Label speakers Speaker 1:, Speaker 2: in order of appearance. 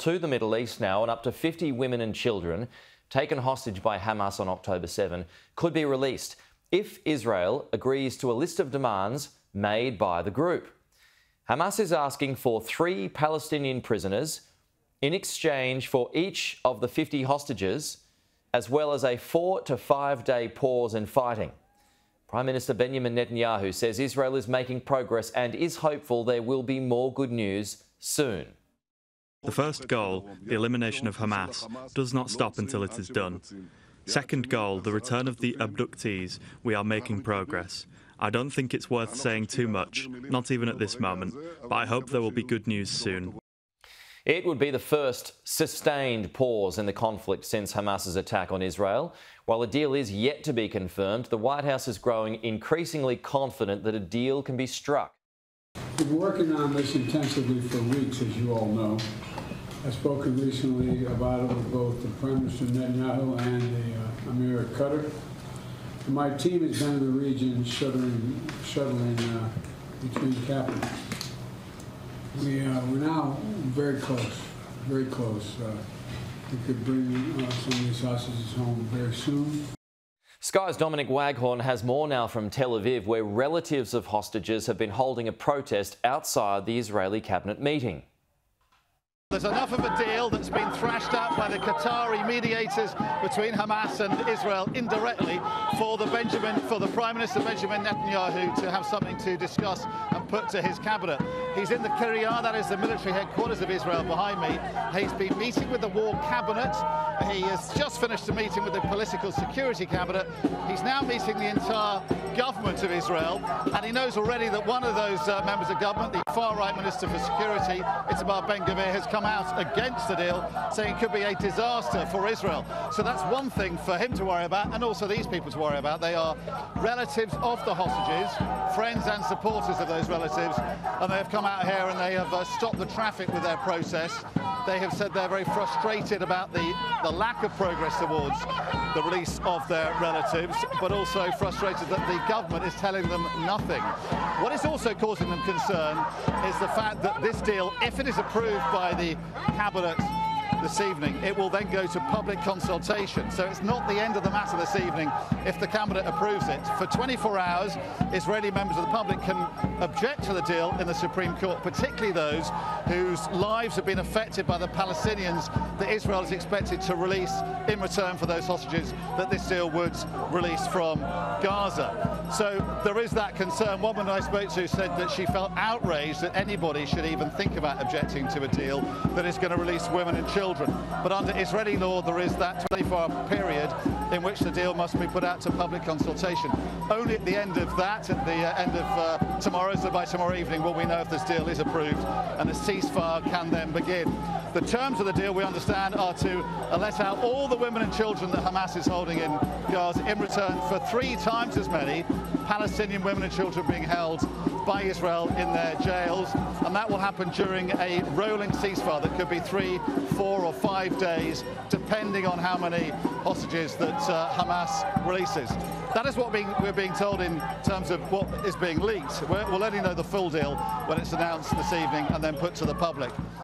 Speaker 1: To the Middle East now, and up to 50 women and children taken hostage by Hamas on October 7 could be released if Israel agrees to a list of demands made by the group. Hamas is asking for 3 Palestinian prisoners in exchange for each of the 50 hostages, as well as a 4 to 5 day pause in fighting. Prime Minister Benjamin Netanyahu says Israel is making progress and is hopeful there will be more good news soon.
Speaker 2: The first goal, the elimination of Hamas, does not stop until it is done. Second goal, the return of the abductees. We are making progress. I don't think it's worth saying too much, not even at this moment, but I hope there will be good news soon.
Speaker 1: It would be the first sustained pause in the conflict since Hamas's attack on Israel. While a deal is yet to be confirmed, the White House is growing increasingly confident that a deal can be struck.
Speaker 3: We've been working on this intensively for weeks, as you all know. I've spoken recently about it with both the Prime Minister Netanyahu and the Emir of Qatar. And my team has been in the region shuttling between capitals. We're now very close, very close. We could bring some of these hostages home very soon.
Speaker 1: Sky's Dominic Waghorn has more now from Tel Aviv, where relatives of hostages have been holding a protest outside the Israeli cabinet meeting.
Speaker 4: There's enough of a deal that's been thrashed out by the Qatari mediators between Hamas and Israel indirectly for the Prime Minister Benjamin Netanyahu to have something to discuss and put to his cabinet. He's in the Kiryat, that is the military headquarters of Israel behind me. He's been meeting with the war cabinet. He has just finished a meeting with the political security cabinet. He's now meeting the entire government of Israel, and he knows already that one of those members of government, the far-right Minister for Security, Itamar Ben-Gvir, has come out against the deal, saying it could be a disaster for Israel. So that's one thing for him to worry about, and also these people to worry about. They are relatives of the hostages, friends and supporters of those relatives, and they have come out here and they have stopped the traffic with their protest. They have said they're very frustrated about the lack of progress towards the release of their relatives, but also frustrated that the government is telling them nothing. What is also causing them concern is the fact that this deal, if it is approved by the cabinet this evening, it will then go to public consultation. So it's not the end of the matter this evening if the cabinet approves it. For 24 hours, Israeli members of the public can object to the deal in the Supreme Court, particularly those whose lives have been affected by the Palestinians that Israel is expected to release in return for those hostages that this deal would release from Gaza. So there is that concern. One woman I spoke to said that she felt outraged that anybody should even think about objecting to a deal that is going to release women and children. But under Israeli law, there is that 24-hour period in which the deal must be put out to public consultation. Only at the end of that, at the end of tomorrow, so by tomorrow evening, will we know if this deal is approved and a ceasefire can then begin. The terms of the deal, we understand, are to let out all the women and children that Hamas is holding in Gaza in return for 3 times as many Palestinian women and children being held by Israel in their jails, and that will happen during a rolling ceasefire that could be 3, 4 or 5 days, depending on how many hostages that Hamas releases. That is what we're being told in terms of what is being leaked. We'll only know the full deal when it's announced this evening and then put to the public.